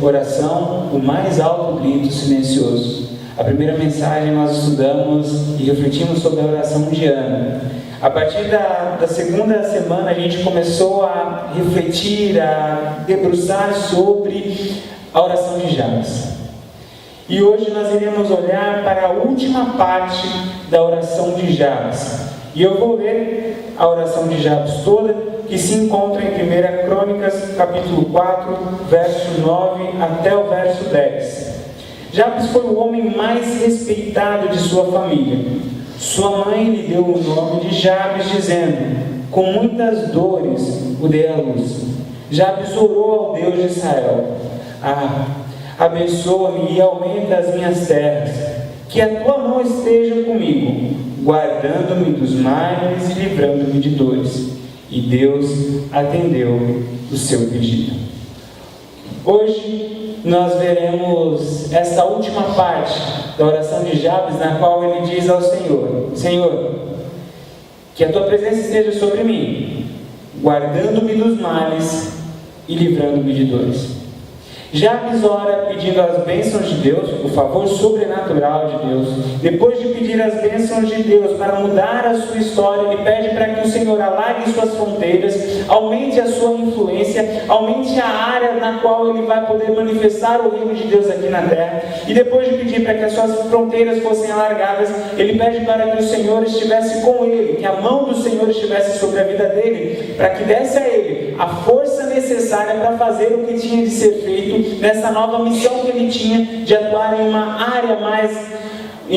Oração, o mais alto grito silencioso. A primeira mensagem nós estudamos e refletimos sobre a oração de Ana. A partir da segunda semana a gente começou a refletir, a debruçar sobre a oração de Jabes. E hoje nós iremos olhar para a última parte da oração de Jabes. E eu vou ler a oração de Jabes toda, que se encontra em 1 Crônicas, capítulo 4, verso 9 até o verso 10. Jabes foi o homem mais respeitado de sua família. Sua mãe lhe deu o nome de Jabes, dizendo: com muitas dores o dei à luz. Jabes orou ao Deus de Israel: abençoa-me e aumenta as minhas terras, que a tua mão esteja comigo, guardando-me dos males e livrando-me de dores. E Deus atendeu o seu pedido. Hoje nós veremos essa última parte da oração de Jabes, na qual ele diz ao Senhor: Senhor, que a tua presença esteja sobre mim, guardando-me dos males e livrando-me de dores. Jabes ora pedindo as bênçãos de Deus, o favor sobrenatural de Deus. Depois de pedir as bênçãos de Deus para mudar a sua história, ele pede para que o Senhor alargue suas fronteiras, aumente a sua influência, aumente a área na qual ele vai poder manifestar o reino de Deus aqui na terra. E depois de pedir para que as suas fronteiras fossem alargadas, ele pede para que o Senhor estivesse com ele, que a mão do Senhor estivesse sobre a vida dele, para que desse a ele a força necessária para fazer o que tinha de ser feito nessa nova missão que ele tinha de atuar em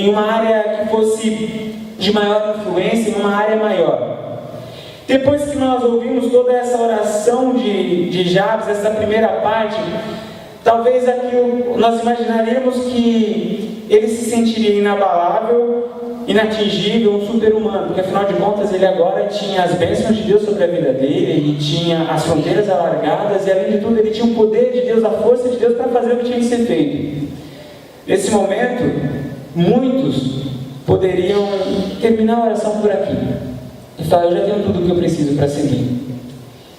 uma área que fosse de maior influência, em uma área maior. Depois que nós ouvimos toda essa oração de Jabes, essa primeira parte, talvez aqui nós imaginaríamos que ele se sentiria inabalável, inatingível, um super-humano, porque afinal de contas ele agora tinha as bênçãos de Deus sobre a vida dele, ele tinha as fronteiras alargadas e, além de tudo, ele tinha o poder de Deus, a força de Deus para fazer o que tinha que ser feito. Nesse momento, muitos poderiam terminar a oração por aqui e falar: eu já tenho tudo o que eu preciso para seguir,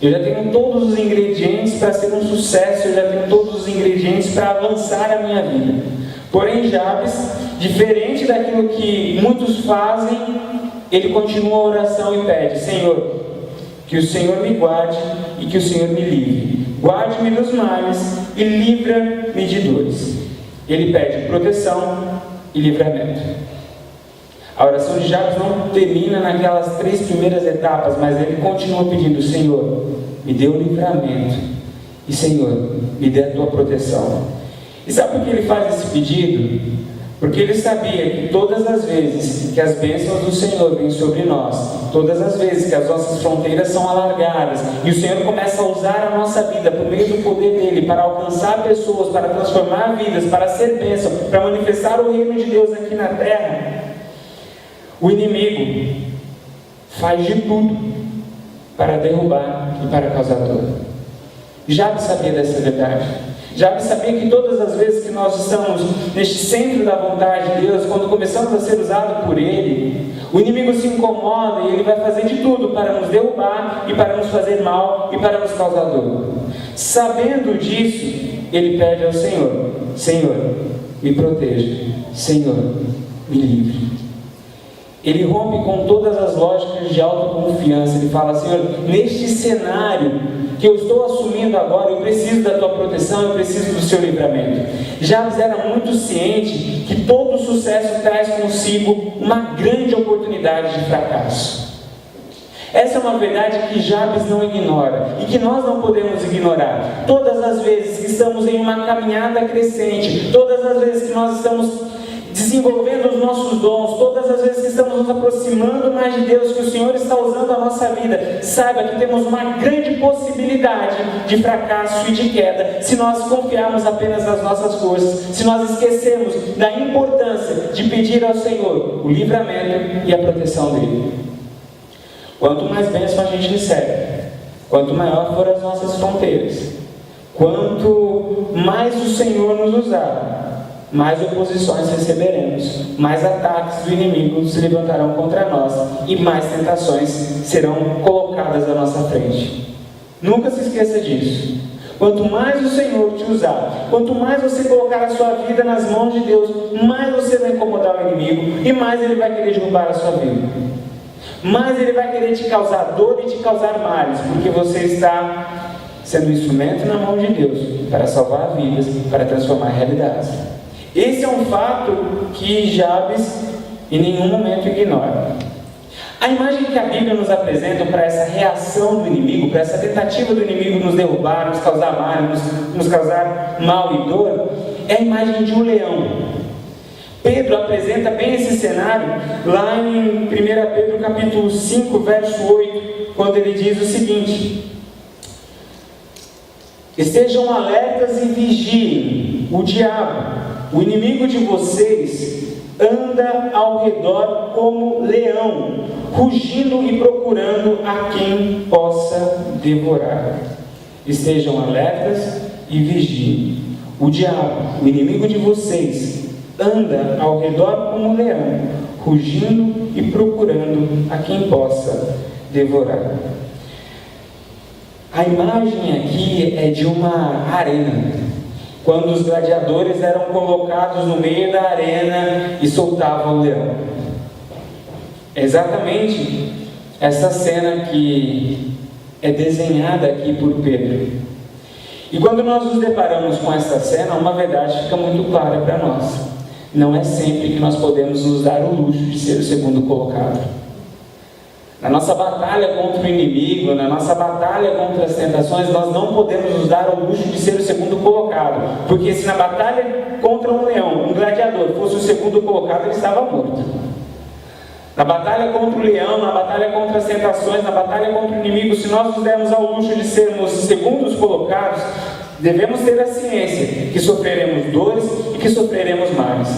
eu já tenho todos os ingredientes para ser um sucesso, eu já tenho todos os ingredientes para avançar a minha vida. Porém, Jabes, diferente daquilo que muitos fazem, ele continua a oração e pede: Senhor, que o Senhor me guarde e que o Senhor me livre. Guarde-me dos males e livra-me de dores. Ele pede proteção e livramento. A oração de Jabes não termina naquelas 3 primeiras etapas, mas ele continua pedindo: Senhor, me dê o livramento e, Senhor, me dê a tua proteção. E sabe por que ele faz esse pedido? Porque ele sabia que todas as vezes que as bênçãos do Senhor vêm sobre nós, todas as vezes que as nossas fronteiras são alargadas, e o Senhor começa a usar a nossa vida por meio do poder dele, para alcançar pessoas, para transformar vidas, para ser bênção, para manifestar o reino de Deus aqui na terra, o inimigo faz de tudo para derrubar e para causar dor. Jabes sabia dessa verdade. Jabes sabia que todas as vezes que nós estamos neste centro da vontade de Deus, quando começamos a ser usados por Ele, o inimigo se incomoda e ele vai fazer de tudo para nos derrubar e para nos fazer mal e para nos causar dor. Sabendo disso, ele pede ao Senhor: Senhor, me proteja, Senhor, me livre. Ele rompe com todas as lógicas de autoconfiança. Ele fala: Senhor, neste cenário que eu estou assumindo agora, eu preciso da tua proteção, eu preciso do seu livramento. Jabes era muito ciente que todo sucesso traz consigo uma grande oportunidade de fracasso. Essa é uma verdade que Jabes não ignora e que nós não podemos ignorar. Todas as vezes que estamos em uma caminhada crescente, todas as vezes que nós estamos desenvolvendo os nossos dons, todas as vezes que estamos nos aproximando mais de Deus, que o Senhor está usando a nossa vida, saiba que temos uma grande possibilidade de fracasso e de queda, se nós confiarmos apenas nas nossas forças, se nós esquecermos da importância de pedir ao Senhor o livramento e a proteção dele. Quanto mais bênção a gente recebe, quanto maior forem as nossas fronteiras, quanto mais o Senhor nos usar, mais oposições receberemos, mais ataques do inimigo se levantarão contra nós e mais tentações serão colocadas à nossa frente. Nunca se esqueça disso. Quanto mais o Senhor te usar, quanto mais você colocar a sua vida nas mãos de Deus, mais você vai incomodar o inimigo e mais ele vai querer derrubar a sua vida. Mais ele vai querer te causar dor e te causar males, porque você está sendo um instrumento na mão de Deus para salvar vidas, para transformar realidades. Esse é um fato que Jabes em nenhum momento ignora. A imagem que a Bíblia nos apresenta para essa reação do inimigo, para essa tentativa do inimigo nos derrubar, nos causar mal, nos causar mal e dor, é a imagem de um leão. Pedro apresenta bem esse cenário lá em 1 Pedro capítulo 5, verso 8. quando ele diz o seguinte: estejam alertas e vigiem, o diabo, o inimigo de vocês, anda ao redor como leão, rugindo e procurando a quem possa devorar. Estejam alertas e vigiem. O diabo, o inimigo de vocês, anda ao redor como leão, rugindo e procurando a quem possa devorar. A imagem aqui é de uma arena, quando os gladiadores eram colocados no meio da arena e soltavam o leão. É exatamente essa cena que é desenhada aqui por Pedro. E quando nós nos deparamos com essa cena, uma verdade fica muito clara para nós: não é sempre que nós podemos nos dar o luxo de ser o segundo colocado. Na nossa batalha contra o inimigo, na nossa batalha contra as tentações, nós não podemos nos dar o luxo de ser o segundo colocado, porque se na batalha contra um leão, um gladiador, fosse o segundo colocado, ele estava morto. Na batalha contra o leão, na batalha contra as tentações, na batalha contra o inimigo, se nós nos dermos ao luxo de sermos segundos colocados, devemos ter a ciência que sofreremos dores e que sofreremos males.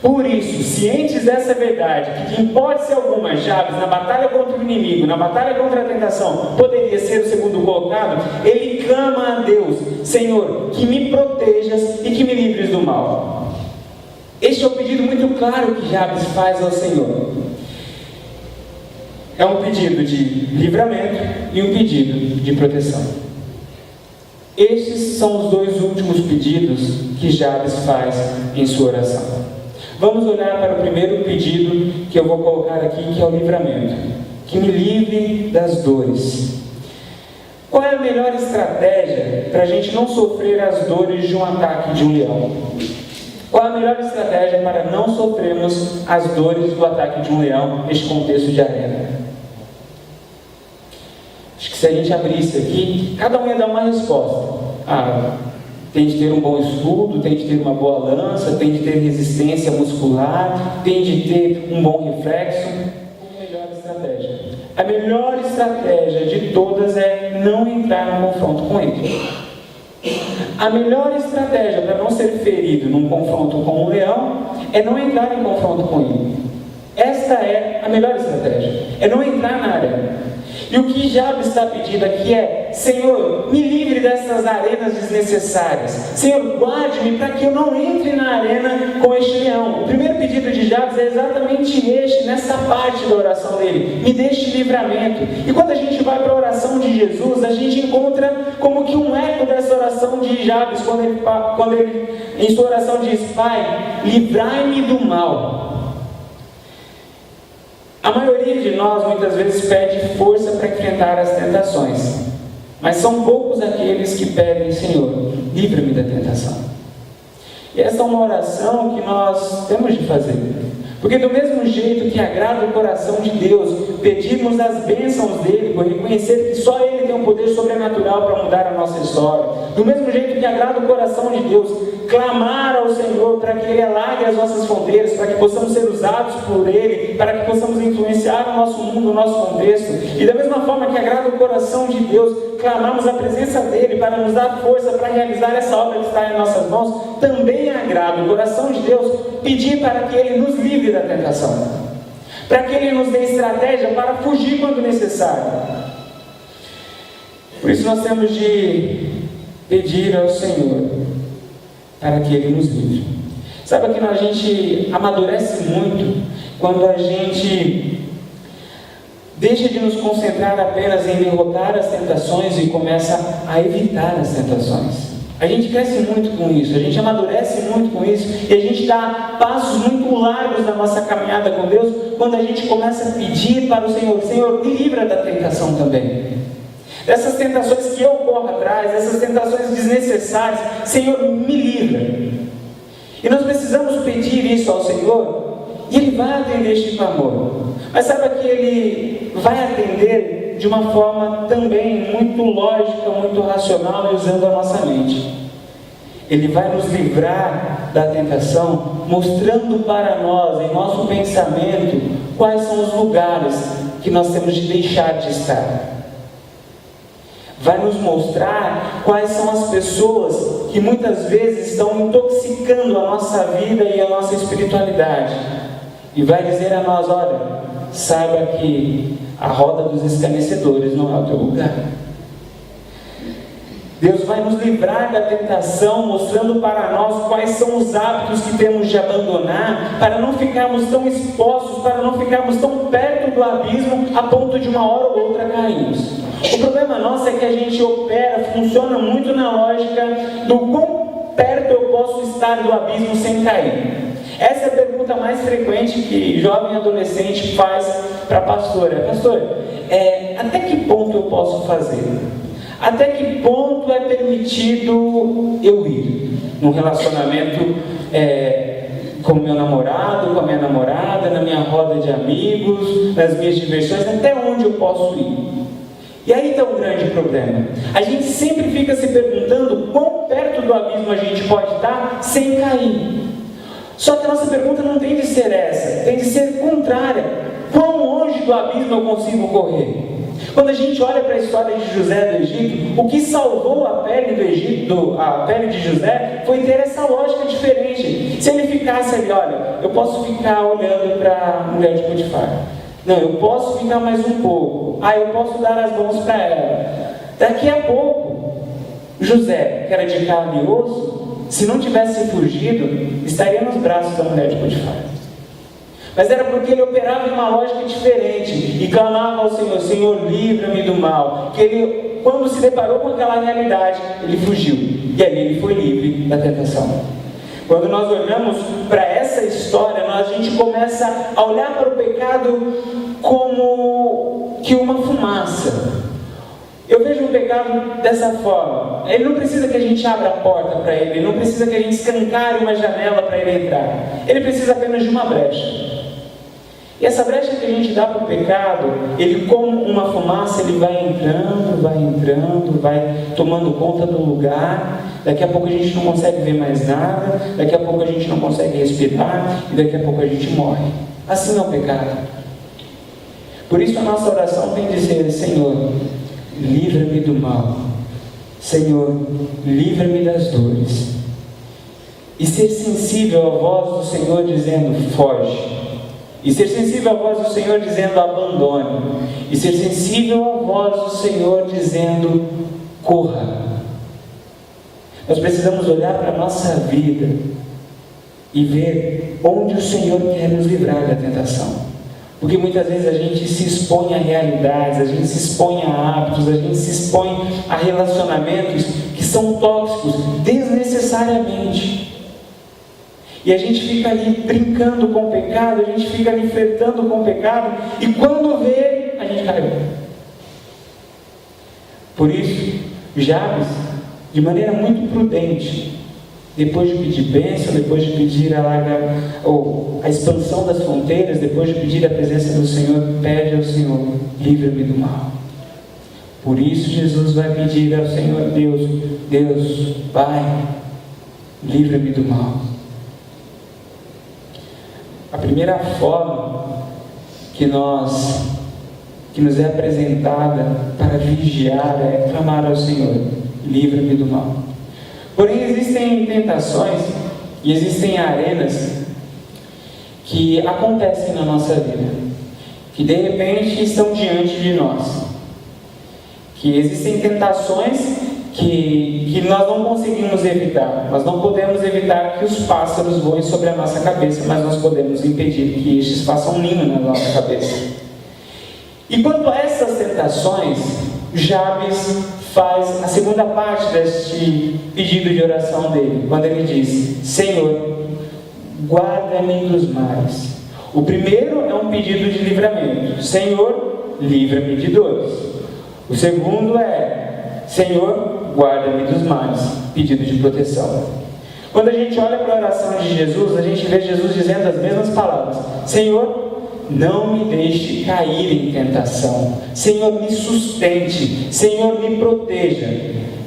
Por isso, cientes dessa verdade, que em hipótese alguma, Jabes, na batalha contra o inimigo, na batalha contra a tentação, poderia ser o segundo colocado, ele clama a Deus: Senhor, que me protejas e que me livres do mal. Este é um pedido muito claro que Jabes faz ao Senhor. É um pedido de livramento e um pedido de proteção. Estes são os dois últimos pedidos que Jabes faz em sua oração. Vamos olhar para o primeiro pedido que eu vou colocar aqui, que é o livramento. Que me livre das dores. Qual é a melhor estratégia para a gente não sofrer as dores de um ataque de um leão? Qual é a melhor estratégia para não sofrermos as dores do ataque de um leão neste contexto de arena? Acho que se a gente abrisse aqui, cada um ia dar uma resposta. Tem de ter um bom estudo, tem de ter uma boa lança, tem de ter resistência muscular, tem de ter um bom reflexo. Qual a melhor estratégia? A melhor estratégia de todas é não entrar no confronto com ele. A melhor estratégia para não ser ferido num confronto com um leão é não entrar em confronto com ele. Esta é a melhor estratégia, é não entrar na arena. E o que Jabes está pedindo aqui é: Senhor, me livre dessas arenas desnecessárias. Senhor, guarde-me para que eu não entre na arena com este leão. O primeiro pedido de Jabes é exatamente este, nessa parte da oração dele: me deixe livramento. E quando a gente vai para a oração de Jesus, a gente encontra como que um eco dessa oração de Jabes, quando ele em sua oração diz: Pai, livrai-me do mal. A maioria de nós muitas vezes pede força para enfrentar as tentações, mas são poucos aqueles que pedem: Senhor, livra-me da tentação. E essa é uma oração que nós temos de fazer, porque do mesmo jeito que agrada o coração de Deus pedirmos as bênçãos dele, por reconhecer que só ele tem um poder sobrenatural para mudar a nossa história, do mesmo jeito que agrada o coração de Deus clamar ao Senhor para que ele alargue as nossas fronteiras, para que possamos ser usados por ele, para que possamos influenciar o nosso mundo, o nosso contexto, e da mesma forma que agrada o coração de Deus clamarmos a presença dele para nos dar força para realizar essa obra que está em nossas mãos, também agrada o coração de Deus pedir para que ele nos livre da tentação, para que ele nos dê estratégia para fugir quando necessário. Por isso nós temos de pedir ao Senhor para que ele nos livre. Sabe que a gente amadurece muito quando a gente deixa de nos concentrar apenas em derrotar as tentações e começa a evitar as tentações. A gente cresce muito com isso, a gente amadurece muito com isso, e a gente dá passos muito largos na nossa caminhada com Deus quando a gente começa a pedir para o Senhor: Senhor, me livra da tentação também. Dessas tentações que eu corro atrás, dessas tentações desnecessárias, Senhor, me livra. E nós precisamos pedir isso ao Senhor, e Ele vai atender este clamor. Mas saiba que Ele vai atender de uma forma também muito lógica, muito racional, e usando a nossa mente. Ele vai nos livrar da tentação, mostrando para nós, em nosso pensamento, quais são os lugares que nós temos de deixar de estar. Vai nos mostrar quais são as pessoas que muitas vezes estão intoxicando a nossa vida e a nossa espiritualidade. E vai dizer a nós: olha, saiba que a roda dos escarnecedores não é o teu lugar. Deus vai nos livrar da tentação, mostrando para nós quais são os hábitos que temos de abandonar, para não ficarmos tão expostos, para não ficarmos tão perto do abismo, a ponto de uma hora ou outra cairmos. O problema nosso é que a gente opera, funciona muito na lógica do quão perto eu posso estar do abismo sem cair. Essa é a pergunta mais frequente que jovem adolescente faz para a pastora. Pastor, até que ponto eu posso fazer? Até que ponto é permitido eu ir num relacionamento com meu namorado, com a minha namorada, na minha roda de amigos, nas minhas diversões, até onde eu posso ir? E aí está um grande problema. A gente sempre fica se perguntando quão perto do abismo a gente pode estar sem cair. Só que a nossa pergunta não tem de ser essa, tem de ser contrária. Quão longe do abismo eu consigo correr? Quando a gente olha para a história de José do Egito, o que salvou a pele do Egito, a pele de José, foi ter essa lógica diferente. Se ele ficasse ali, olha, eu posso ficar olhando para a mulher de Potifar. Não, eu posso ficar mais um pouco. Eu posso dar as mãos para ela. Daqui a pouco, José, que era de carne e osso, se não tivesse fugido, estaria nos braços da mulher de Potifar. Mas era porque ele operava em uma lógica diferente e clamava ao Senhor: Senhor, livra-me do mal. Que ele, quando se deparou com aquela realidade, ele fugiu. E ali ele foi livre da tentação. Quando nós olhamos para essa história, a gente começa a olhar para o pecado como que uma fumaça. Eu vejo o pecado dessa forma. Ele não precisa que a gente abra a porta para ele, ele não precisa que a gente escancare uma janela para ele entrar. Ele precisa apenas de uma brecha. E essa brecha que a gente dá para o pecado, ele como uma fumaça, ele vai entrando, vai tomando conta do lugar. Daqui a pouco a gente não consegue ver mais nada, daqui a pouco a gente não consegue respirar, e daqui a pouco a gente morre. Assim é o pecado. Por isso a nossa oração tem de ser: Senhor, livra-me do mal. Senhor, livra-me das dores. E ser sensível à voz do Senhor dizendo: foge. E ser sensível à voz do Senhor dizendo: abandone. E ser sensível à voz do Senhor dizendo: corra. Nós precisamos olhar para a nossa vida e ver onde o Senhor quer nos livrar da tentação. Porque muitas vezes a gente se expõe a realidades, a gente se expõe a hábitos, a gente se expõe a relacionamentos que são tóxicos desnecessariamente. E a gente fica ali brincando com o pecado, a gente fica ali flertando com o pecado, e quando vê, a gente caiu. Por isso, Jabes, de maneira muito prudente, depois de pedir bênção, depois de pedir a expansão das fronteiras, depois de pedir a presença do Senhor, pede ao Senhor: livra-me do mal. Por isso Jesus vai pedir ao Senhor: Deus, Pai, livra-me do mal. A primeira forma que nos é apresentada para vigiar é clamar ao Senhor: livra-me do mal. Porém, existem tentações e existem arenas que acontecem na nossa vida, que de repente estão diante de nós, que existem tentações que nós não conseguimos evitar. Nós não podemos evitar que os pássaros voem sobre a nossa cabeça, mas nós podemos impedir que estes façam ninho na nossa cabeça. E quanto a essas tentações, Jabes faz a segunda parte deste pedido de oração dele, quando ele diz: Senhor, guarda-me dos males. O primeiro é um pedido de livramento: Senhor, livra-me de dores. O segundo é: Senhor, guarda-me dos males, pedido de proteção. Quando a gente olha para a oração de Jesus, a gente vê Jesus dizendo as mesmas palavras: Senhor, não me deixe cair em tentação. Senhor, me sustente. Senhor, me proteja.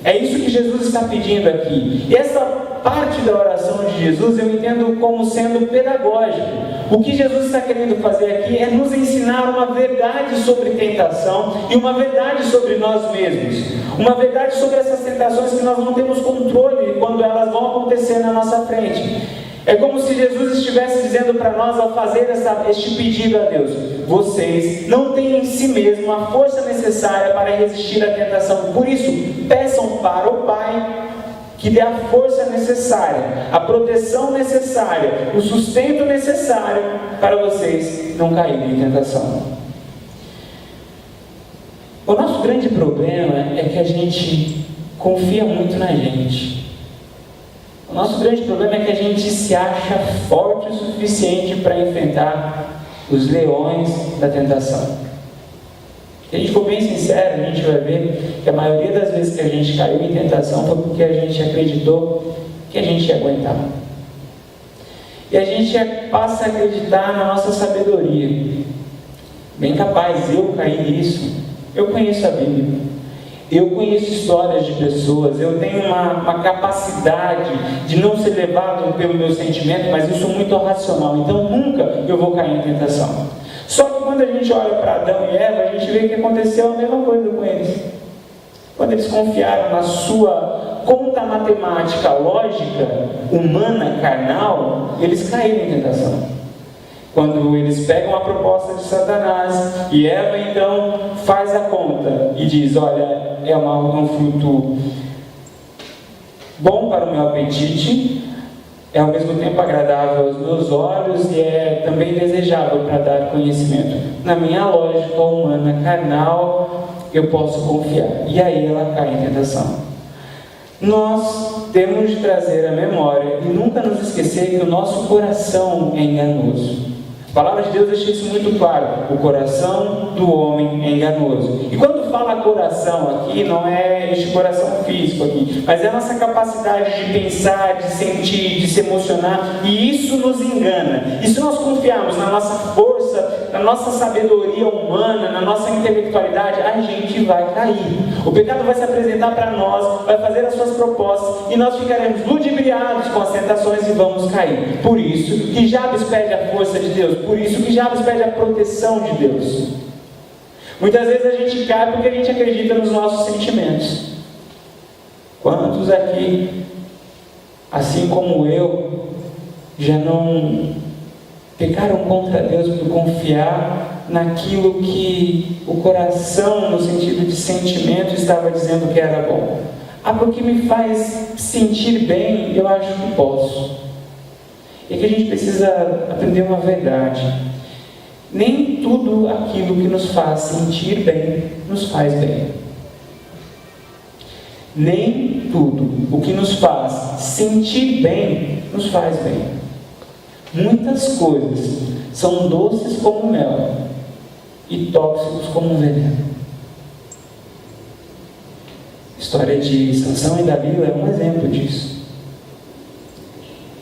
É isso que Jesus está pedindo aqui. E essa parte da oração de Jesus eu entendo como sendo pedagógico. O que Jesus está querendo fazer aqui é nos ensinar uma verdade sobre tentação e uma verdade sobre nós mesmos. Uma verdade sobre essas tentações que nós não temos controle quando elas vão acontecer na nossa frente. É como se Jesus estivesse dizendo para nós ao fazer este pedido a Deus: vocês não têm em si mesmo a força necessária para resistir à tentação. Por isso, peçam para o Pai que dê a força necessária, a proteção necessária, o sustento necessário para vocês não caírem em tentação. O nosso grande problema é que a gente confia muito na gente. O nosso grande problema é que a gente se acha forte o suficiente para enfrentar os leões da tentação. Se a gente for bem sincero, a gente vai ver que a maioria das vezes que a gente caiu em tentação foi porque a gente acreditou que a gente ia aguentar. E a gente passa a acreditar na nossa sabedoria. Bem capaz, eu caí nisso. Eu conheço a Bíblia. Eu conheço histórias de pessoas. Eu tenho uma capacidade de não ser levado pelo meu sentimento, mas eu sou muito racional. Então nunca eu vou cair em tentação. Só que quando a gente olha para Adão e Eva, a gente vê que aconteceu a mesma coisa com eles. Quando eles confiaram na sua conta matemática, lógica, humana, carnal, eles caíram em tentação. Quando eles pegam a proposta de Satanás e Eva então faz a conta e diz: olha, é um fruto bom para o meu apetite, é ao mesmo tempo agradável aos meus olhos e é também desejável para dar conhecimento. Na minha lógica humana, carnal, eu posso confiar. E aí ela cai em tentação. Nós temos de trazer a memória e nunca nos esquecer que o nosso coração é enganoso. A palavra de Deus deixa isso muito claro. O coração do homem é enganoso. E quando fala coração aqui, não é este coração físico aqui, mas é a nossa capacidade de pensar, de sentir, de se emocionar, e isso nos engana. E se nós confiarmos na nossa força, na nossa sabedoria humana, na nossa intelectualidade, a gente vai cair. O pecado vai se apresentar para nós, vai fazer as suas propostas, e nós ficaremos ludibriados com as tentações e vamos cair. Por isso que Jabes pede a força de Deus. Por isso que Jabes pede a proteção de Deus. Muitas vezes a gente cai porque a gente acredita nos nossos sentimentos. Quantos aqui, assim como eu, já não pecaram contra Deus por confiar naquilo que o coração, no sentido de sentimento, estava dizendo que era bom? Porque me faz sentir bem, eu acho que posso. É que a gente precisa aprender uma verdade. Nem tudo aquilo que nos faz sentir bem, nos faz bem. Nem tudo o que nos faz sentir bem, nos faz bem. Muitas coisas são doces como mel e tóxicos como veneno. A história de Sansão e Dalila é um exemplo disso.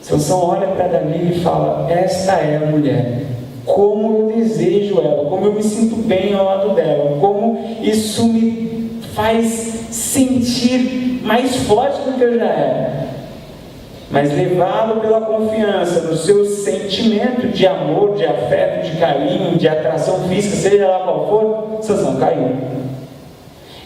Sansão olha para Dalila e fala: esta é a mulher, como eu desejo ela, como eu me sinto bem ao lado dela, como isso me faz sentir mais forte do que eu já era. Mas levado pela confiança no seu sentimento de amor, de afeto, de carinho, de atração física, seja lá qual for, Sansão caiu.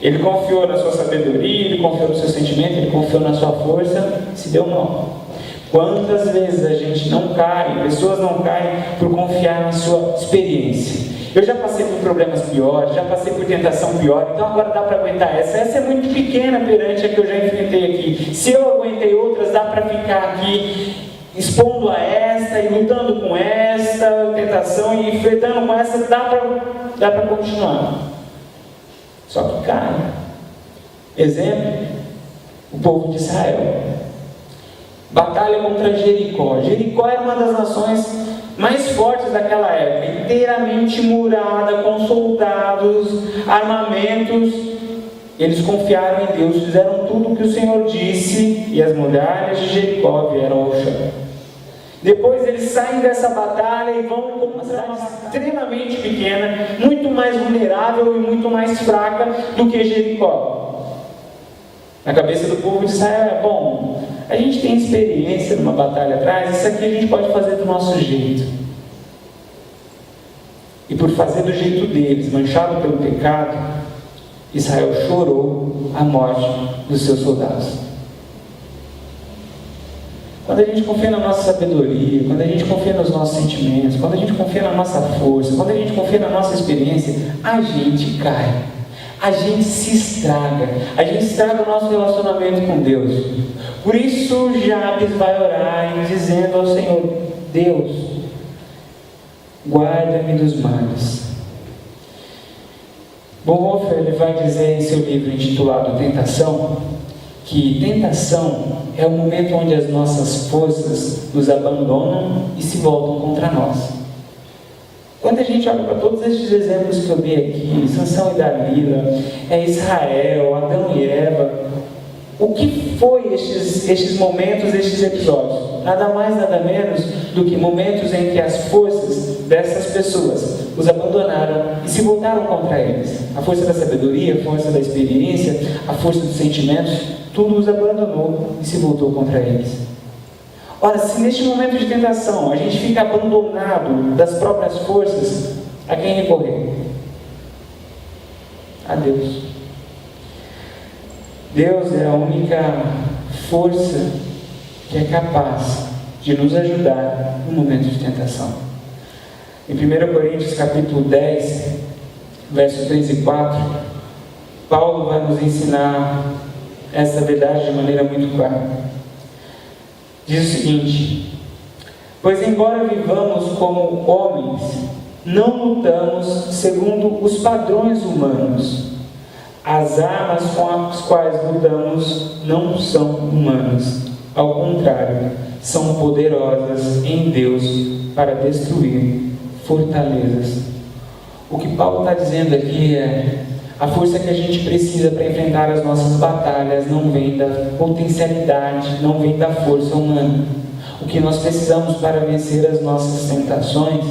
Ele confiou na sua sabedoria, ele confiou no seu sentimento, ele confiou na sua força, se deu mal. Quantas vezes a gente não cai, pessoas não caem por confiar na sua experiência? Eu já passei por problemas piores, já passei por tentação pior, então agora dá para aguentar essa. Essa é muito pequena perante a que eu já enfrentei aqui. Se eu aguentei outras, dá para ficar aqui expondo a esta e lutando com esta tentação e enfrentando com essa, dá para continuar. Só que cai. Exemplo, o povo de Israel. Batalha contra Jericó. Jericó era uma das nações mais fortes daquela época, inteiramente murada, com soldados, armamentos. Eles confiaram em Deus, fizeram tudo o que o Senhor disse, e as muralhas de Jericó vieram ao chão. Depois eles saem dessa batalha e vão com uma cidade extremamente pequena, muito mais vulnerável e muito mais fraca do que Jericó. Na cabeça do povo de Israel, bom, a gente tem experiência numa batalha atrás, isso aqui a gente pode fazer do nosso jeito. E por fazer do jeito deles, manchado pelo pecado, Israel chorou a morte dos seus soldados. Quando a gente confia na nossa sabedoria, quando a gente confia nos nossos sentimentos, quando a gente confia na nossa força, quando a gente confia na nossa experiência, a gente cai, a gente se estraga, a gente estraga o nosso relacionamento com Deus. Por isso Jabes vai orar e dizendo ao Senhor: Deus, guarda-me dos males. Bonhoeffer, ele vai dizer em seu livro intitulado Tentação, que tentação é o momento onde as nossas forças nos abandonam e se voltam contra nós. Quando a gente olha para todos esses exemplos que eu dei aqui, Sansão e Dalila, Israel, Adão e Eva, o que foi estes momentos, estes episódios? Nada mais, nada menos do que momentos em que as forças dessas pessoas os abandonaram e se voltaram contra eles. A força da sabedoria, a força da experiência, a força dos sentimentos, tudo os abandonou e se voltou contra eles. Ora, se neste momento de tentação a gente fica abandonado das próprias forças, a quem recorrer? A Deus. Deus é a única força que é capaz de nos ajudar no momento de tentação. Em 1 Coríntios capítulo 10, versos 3 e 4, Paulo vai nos ensinar essa verdade de maneira muito clara. Diz o seguinte: pois embora vivamos como homens, não lutamos segundo os padrões humanos. As armas com as quais lutamos não são humanas. Ao contrário, são poderosas em Deus para destruir fortalezas. O que Paulo está dizendo aqui é: a força que a gente precisa para enfrentar as nossas batalhas não vem da potencialidade, não vem da força humana. O que nós precisamos para vencer as nossas tentações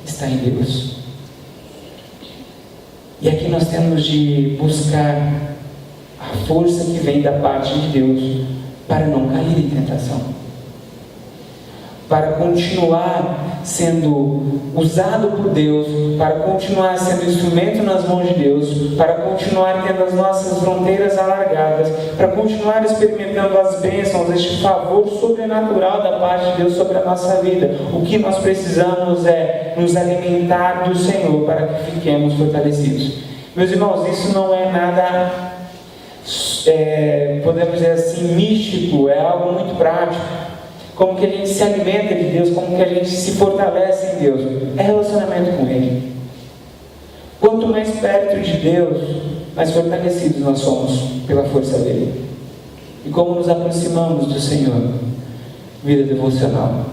está em Deus. E aqui nós temos de buscar a força que vem da parte de Deus para não cair em tentação, para continuar sendo usado por Deus, para continuar sendo instrumento nas mãos de Deus, para continuar tendo as nossas fronteiras alargadas, para continuar experimentando as bênçãos, este favor sobrenatural da parte de Deus sobre a nossa vida. O que nós precisamos é nos alimentar do Senhor para que fiquemos fortalecidos. Meus irmãos, isso não é nada, podemos dizer assim, místico, é algo muito prático. Como que a gente se alimenta de Deus, como que a gente se fortalece em Deus, é relacionamento com Ele. Quanto mais perto de Deus, mais fortalecidos nós somos pela força dEle. E como nos aproximamos do Senhor? Vida devocional.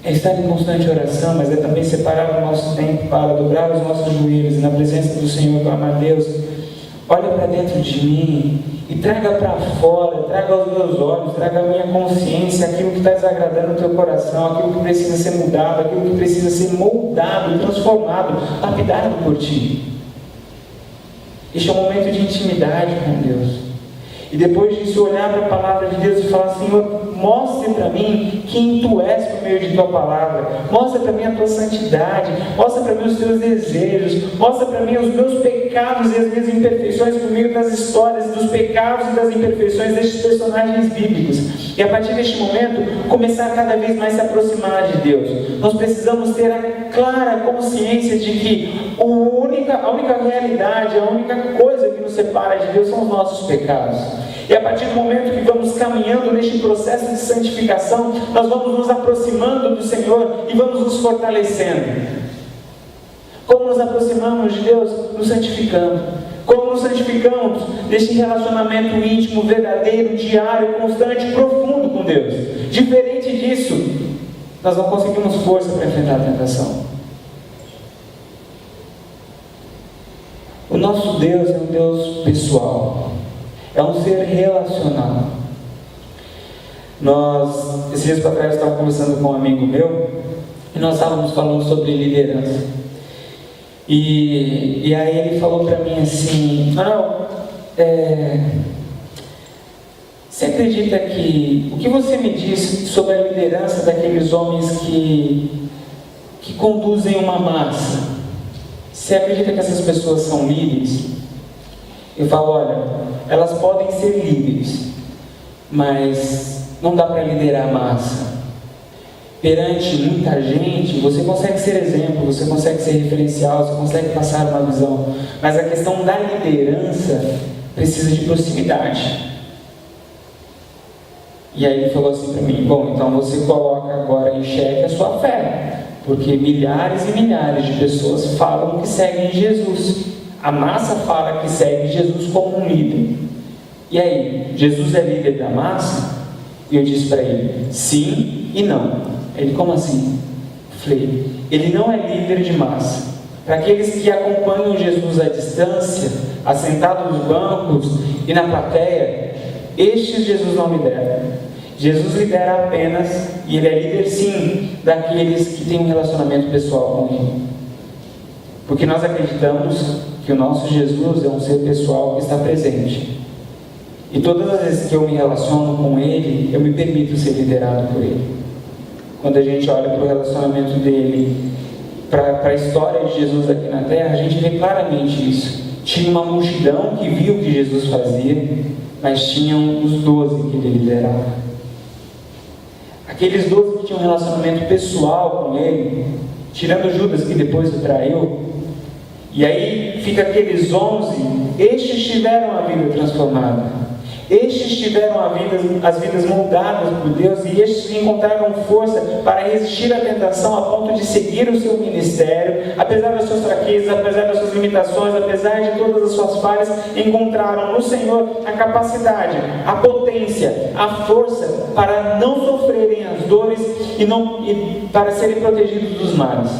É estar em constante oração, mas é também separar o nosso tempo para dobrar os nossos joelhos e na presença do Senhor clamar: Deus, olha para dentro de mim e traga para fora, traga aos meus olhos, traga a minha consciência aquilo que está desagradando o teu coração, aquilo que precisa ser mudado, aquilo que precisa ser moldado, transformado, lapidado por Ti. Este é um momento de intimidade com Deus. E depois disso olhar para a palavra de Deus e falar: Senhor, mostre para mim quem Tu és por meio de Tua palavra, mostra para mim a Tua santidade, mostra para mim os Teus desejos, mostra para mim os meus pecados e as minhas imperfeições por meio das histórias, dos pecados e das imperfeições destes personagens bíblicos. E a partir deste momento, começar a cada vez mais se aproximar de Deus. Nós precisamos ter a clara consciência de que a única realidade, a única coisa que nos separa de Deus são os nossos pecados. E a partir do momento que vamos caminhando neste processo de santificação, nós vamos nos aproximando do Senhor e vamos nos fortalecendo. Como nos aproximamos de Deus? Nos santificando. Como nos santificamos? Neste relacionamento íntimo, verdadeiro, diário, constante, profundo com Deus. Diferente disso, nós não conseguimos força para enfrentar a tentação. O nosso Deus é um Deus pessoal. É um ser relacional. Esses dias para trás, eu estava conversando com um amigo meu e nós estávamos falando sobre liderança. E aí ele falou para mim assim: você acredita que... O que você me disse sobre a liderança daqueles homens que conduzem uma massa? Você acredita que essas pessoas são líderes? Eu falo: olha, elas podem ser líderes, mas não dá para liderar a massa. Perante muita gente, você consegue ser exemplo, você consegue ser referencial, você consegue passar uma visão, mas a questão da liderança precisa de proximidade. E aí ele falou assim para mim: bom, então você coloca agora em xeque a sua fé, porque milhares e milhares de pessoas falam que seguem Jesus, a massa fala que segue Jesus como um líder. E aí, Jesus é líder da massa? E eu disse para ele: sim e não. Ele: como assim? Eu falei: ele não é líder de massa. Para aqueles que acompanham Jesus à distância, assentado nos bancos e na plateia, estes Jesus não lidera. Jesus lidera apenas, e ele é líder sim, daqueles que têm um relacionamento pessoal com ele. Porque nós acreditamos que o nosso Jesus é um ser pessoal que está presente. E todas as vezes que eu me relaciono com ele, eu me permito ser liderado por ele. Quando a gente olha para o relacionamento dele, para a história de Jesus aqui na terra, a gente vê claramente isso. Tinha uma multidão que viu o que Jesus fazia, mas tinham os 12 que ele liderava. Aqueles 12 que tinham um relacionamento pessoal com ele, tirando Judas, que depois o traiu. E aí fica aqueles 11, estes tiveram a vida transformada. Estes tiveram as vidas moldadas por Deus, e estes encontraram força para resistir à tentação a ponto de seguir o seu ministério, apesar das suas fraquezas, apesar das suas limitações, apesar de todas as suas falhas, encontraram no Senhor a capacidade, a potência, a força para não sofrerem as dores e para serem protegidos dos males.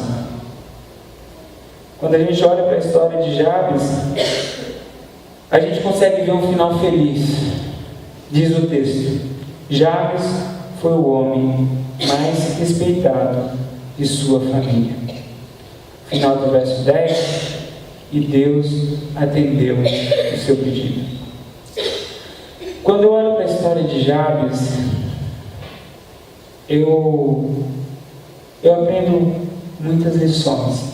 Quando a gente olha para a história de Jabes, a gente consegue ver um final feliz. Diz o texto: Jabes foi o homem mais respeitado de sua família. Final do verso 10: e Deus atendeu o seu pedido. Quando eu olho para a história de Jabes, eu aprendo muitas lições.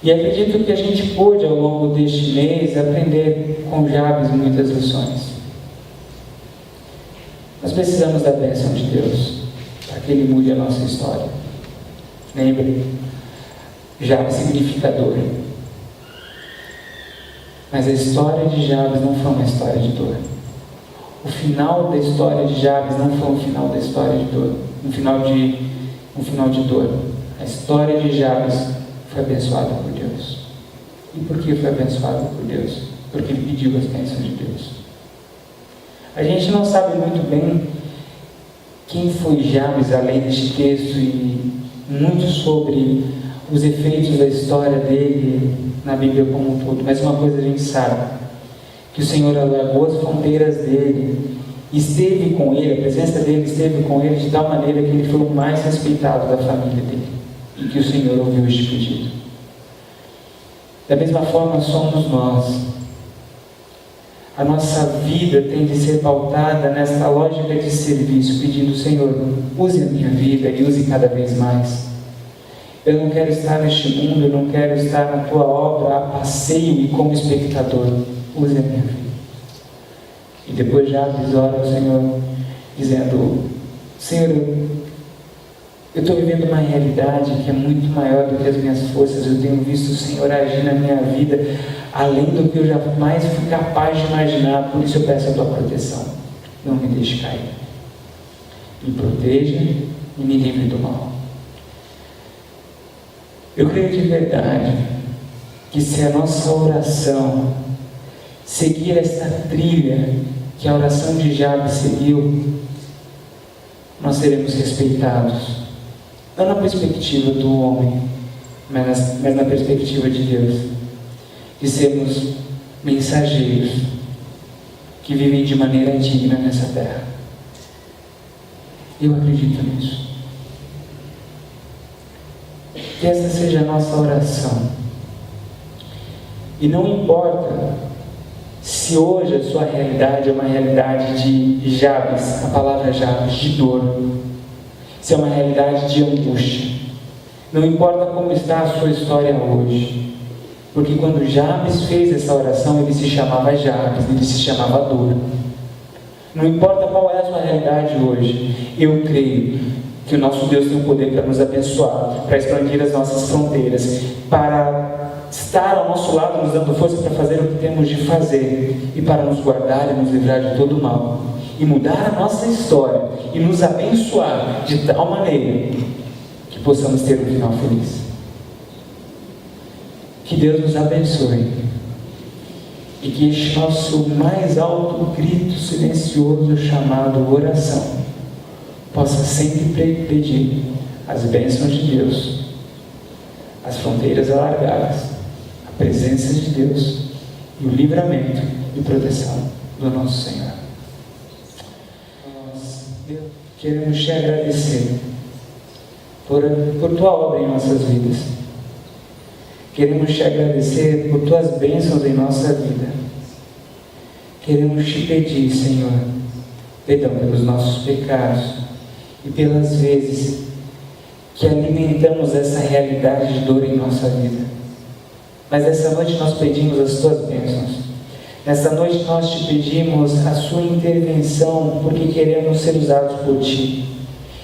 E acredito que a gente pôde, ao longo deste mês, aprender com Jabes muitas lições. Nós precisamos da bênção de Deus para que Ele mude a nossa história. Lembre, Jabes significa dor. Mas a história de Jabes não foi uma história de dor. O final da história de Jabes não foi um final da história de dor. Um final de dor. A história de Jabes foi abençoado por Deus. E por que foi abençoado por Deus? Porque ele pediu as bênçãos de Deus. A gente não sabe muito bem quem foi Jabes, além deste texto, e muito sobre os efeitos da história dele na Bíblia como um todo. Mas uma coisa a gente sabe: que o Senhor alargou as fronteiras dele, esteve com ele, a presença dele esteve com ele de tal maneira que ele foi o mais respeitado da família dele. E que o Senhor ouviu este pedido. Da mesma forma somos nós. A nossa vida tem de ser pautada nesta lógica de serviço, pedindo: Senhor, use a minha vida e use cada vez mais. Eu não quero estar neste mundo, eu não quero estar na tua obra a passeio e como espectador. Use a minha vida. E depois Jabes ora ao Senhor, dizendo: Senhor, eu estou vivendo uma realidade que é muito maior do que as minhas forças. Eu tenho visto o Senhor agir na minha vida além do que eu jamais fui capaz de imaginar. Por isso eu peço a tua proteção. Não me deixe cair. Me proteja e me livre do mal. Eu creio de verdade que se a nossa oração seguir esta trilha que a oração de Jabes seguiu, nós seremos respeitados. Não na perspectiva do homem, mas na perspectiva de Deus. De sermos mensageiros que vivem de maneira digna nessa terra. Eu acredito nisso. Que essa seja a nossa oração. E não importa se hoje a sua realidade é uma realidade de Jabes, a palavra Jabes, de dor. Se é uma realidade de angústia. Não importa como está a sua história hoje. Porque quando Jabes fez essa oração, ele se chamava Jabes, ele se chamava dor. Não importa qual é a sua realidade hoje, eu creio que o nosso Deus tem o poder para nos abençoar, para expandir as nossas fronteiras, para estar ao nosso lado, nos dando força para fazer o que temos de fazer, e para nos guardar e nos livrar de todo o mal, e mudar a nossa história, e nos abençoar de tal maneira que possamos ter um final feliz. Que Deus nos abençoe. E que este nosso mais alto grito silencioso chamado oração possa sempre pedir as bênçãos de Deus, as fronteiras alargadas, a presença de Deus e o livramento e proteção do nosso Senhor. Nós, Deus, queremos te agradecer por tua obra em nossas vidas. Queremos te agradecer por tuas bênçãos em nossa vida. Queremos te pedir, Senhor, perdão pelos nossos pecados e pelas vezes que alimentamos essa realidade de dor em nossa vida. Mas essa noite nós pedimos as tuas bênçãos. Nessa noite nós te pedimos a sua intervenção, porque queremos ser usados por ti.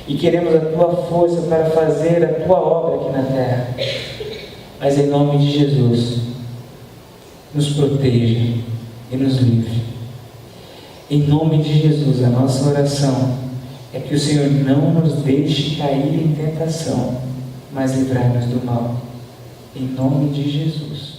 E queremos a tua força para fazer a tua obra aqui na terra. Mas em nome de Jesus, nos proteja e nos livre. Em nome de Jesus, a nossa oração é que o Senhor não nos deixe cair em tentação, mas livrar-nos do mal. Em nome de Jesus.